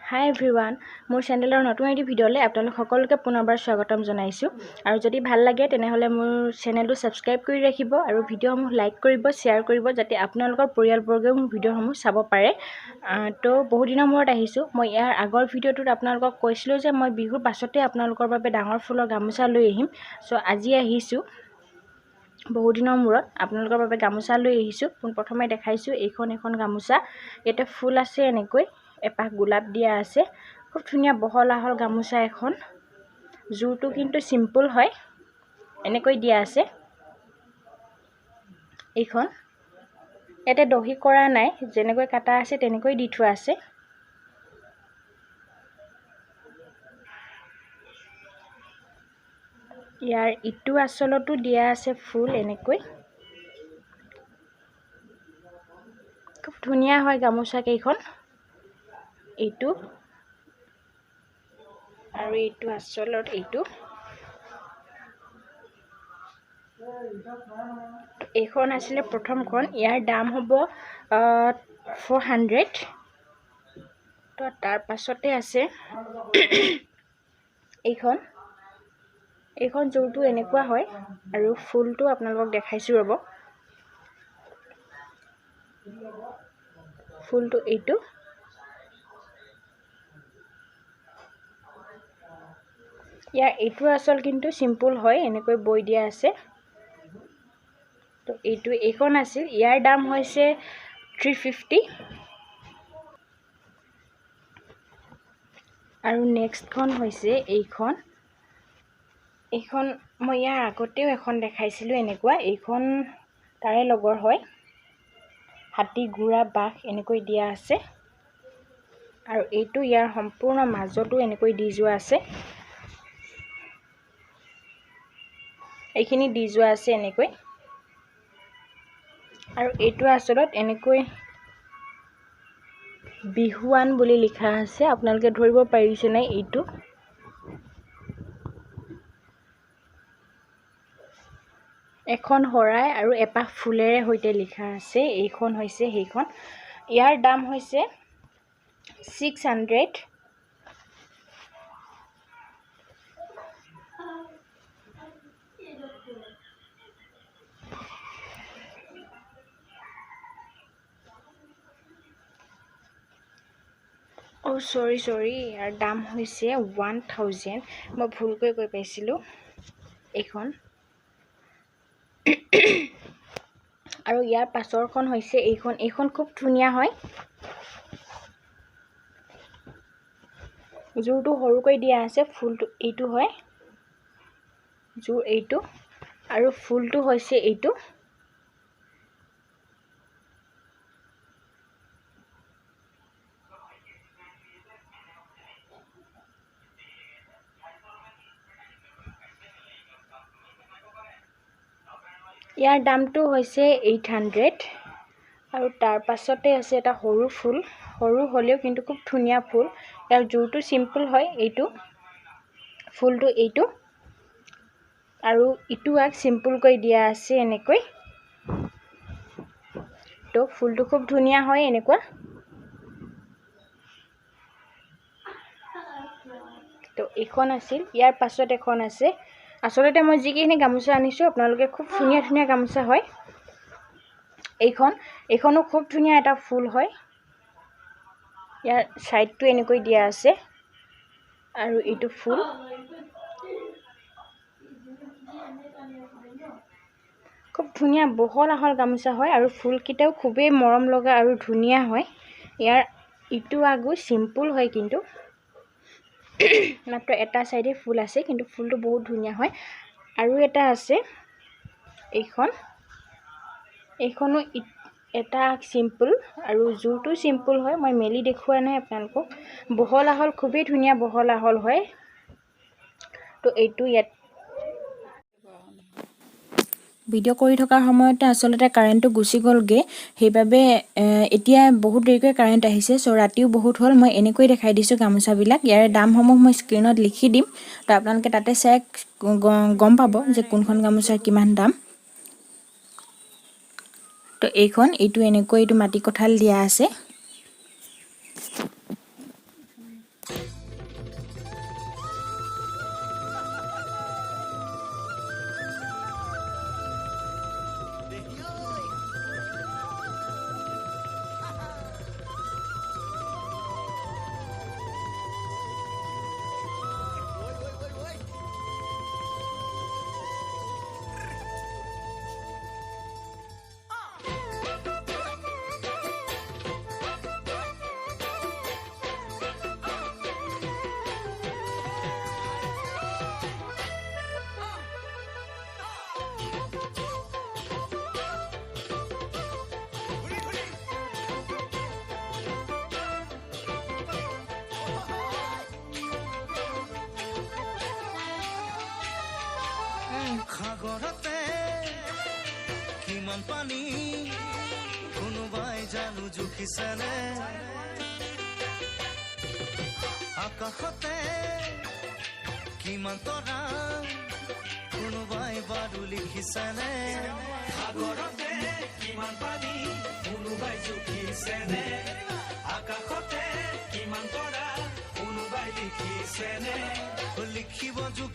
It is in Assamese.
হাই এভৰিৱান, মোৰ চেনেলৰ নতুন এটি ভিডিঅ'লৈ আপোনালোক সকলোকে পুনৰবাৰ স্বাগতম জনাইছোঁ। আৰু যদি ভাল লাগে তেনেহ'লে মোৰ চেনেলটো ছাবস্ক্ৰাইব কৰি ৰাখিব আৰু ভিডিঅ'সমূহ লাইক কৰিব, শ্বেয়াৰ কৰিব, যাতে আপোনালোকৰ পৰিয়ালবৰ্গেও মোৰ ভিডিঅ'সমূহ চাব পাৰে। তো বহুত দিনৰ মূৰত আহিছোঁ। মই ইয়াৰ আগৰ ভিডিঅ'টোত আপোনালোকক কৈছিলোঁ যে মই বিহুৰ পাছতে আপোনালোকৰ বাবে ডাঙৰ ফুলৰ গামোচা লৈ আহিম। চ' আজি আহিছোঁ বহুত দিনৰ মূৰত আপোনালোকৰ বাবে গামোচা লৈ আহিছোঁ। পোনপ্ৰথমে দেখাইছোঁ এখন গামোচা। ইয়াতে ফুল আছে, এনেকৈ এপাহ গোলাপ দিয়া আছে। খুব ধুনীয়া বহল আহল গামোচা এখন। জোৰটো কিন্তু চিম্পুল হয়, এনেকৈ দিয়া আছে। এইখন ইয়াতে দহি কৰা নাই, যেনেকৈ কাটা আছে তেনেকৈ দি থোৱা আছে। ইয়াৰ ইটো আঁচলতো দিয়া আছে ফুল, এনেকৈ খুব ধুনীয়া হয় গামোচা কেইখন। এইটো আৰু এইটো আঁচলত, এইটো এইখন আছিলে প্ৰথমখন। ইয়াৰ দাম হ'ব 400। তো তাৰ পাছতে আছে এইখন জোৰটো এনেকুৱা হয় আৰু ফুলটো আপোনালোকক দেখাইছোঁ ৰ'ব। ফুলটো এইটো। ইয়াৰ এইটো আঁচল কিন্তু চিম্পুল হয়, এনেকৈ বৈ দিয়া আছে। তো এইখন আছিল। ইয়াৰ দাম হৈছে 350। আৰু নেক্সটখন হৈছে এইখন মই ইয়াৰ আগতেও এখন দেখাইছিলোঁ এনেকুৱা। এইখন তাৰে লগৰ হয়, হাতী, ঘোঁৰা, বাঘ এনেকৈ দিয়া আছে। আৰু এইটো ইয়াৰ সম্পূৰ্ণ মাজতো এনেকৈ দি যোৱা আছে। এইখিনি দি যোৱা আছে এনেকৈ। আৰু এইটো আচলত এনেকৈ বিহুৱান বুলি লিখা আছে। আপোনালোকে ধৰিব পাৰিছে নাই? এইটো এখন শৰাই আৰু এপাহ ফুলেৰে সৈতে লিখা আছে। এইখন হৈছে সেইখন। ইয়াৰ দাম হৈছে 600। চৰি, ইয়াৰ দাম হৈছে 1000। মই ভুলকৈ কৈ পাইছিলোঁ এইখন। আৰু ইয়াৰ পাছৰখন হৈছে এইখন খুব ধুনীয়া হয়। জোৰটো সৰুকৈ দিয়া আছে। ফুলটো এইটো হয়, জোৰ এইটো, আৰু ফুলটো হৈছে এইটো। ইয়াৰ দামটো হৈছে 800। আৰু তাৰ পাছতে আছে এটা সৰু ফুল, সৰু হ'লেও কিন্তু খুব ধুনীয়া ফুল। ইয়াৰ জোৰটো চিম্পুল হয়, এইটো ফুলটো এইটো, আৰু ইটো আগ চিম্পুলকৈ দিয়া আছে এনেকৈ। তো ফুলটো খুব ধুনীয়া হয় এনেকুৱা। তো এইখন আছিল। ইয়াৰ পাছত এখন আছে। আচলতে মই যিকেইখিনি গামোচা আনিছোঁ আপোনালোকে খুব ধুনীয়া ধুনীয়া গামোচা হয়। এইখনো খুব ধুনীয়া এটা ফুল হয়। ইয়াৰ ছাইডটো এনেকৈ দিয়া আছে, আৰু এইটো ফুল। খুব ধুনীয়া বহল আহল গামোচা হয়, আৰু ফুলকেইটাও খুবেই মৰম লগা আৰু ধুনীয়া হয়। ইয়াৰ ইটো আগো চিম্পুল হয়, কিন্তু মাত্ৰ এটা চাইডে ফুল আছে, কিন্তু ফুলটো বহুত ধুনীয়া হয়। আৰু এটা আছে এইখনো এটা চিম্পুল, আৰু জোৰটো চিম্পুল হয়। মই মেলি দেখুওৱা নাই আপোনালোকক। বহল আহল, খুবেই ধুনীয়া বহল আহল হয়। তো এইটো ইয়াত ভিডিঅ' কৰি থকাৰ সময়তে আচলতে কাৰেণ্টটো গুচি গ'লগৈ। সেইবাবে এতিয়া বহুত দেৰিকৈ কাৰেণ্ট আহিছে। চ' ৰাতিও বহুত হ'ল। মই এনেকৈ দেখাই দিছোঁ গামোচাবিলাক। ইয়াৰে দামসমূহ মই স্ক্ৰীণত লিখি দিম, তো আপোনালোকে তাতে চাই গম পাব যে কোনখন গামোচাৰ কিমান দাম। তো এইটো এনেকৈ, এইটো মাটি কঁঠাল দিয়া আছে। পানী কোনোবাই জানো জুখিছেনে আকাশতে কিমান তৰা কোনোবাই বাৰু লিখিছেনে সাগৰতে কিমান পানী কোনোবাই জুখিছেনে আকাশতে কিমান তৰা কোনোবাই লিখিছেনে লিখিব জুখি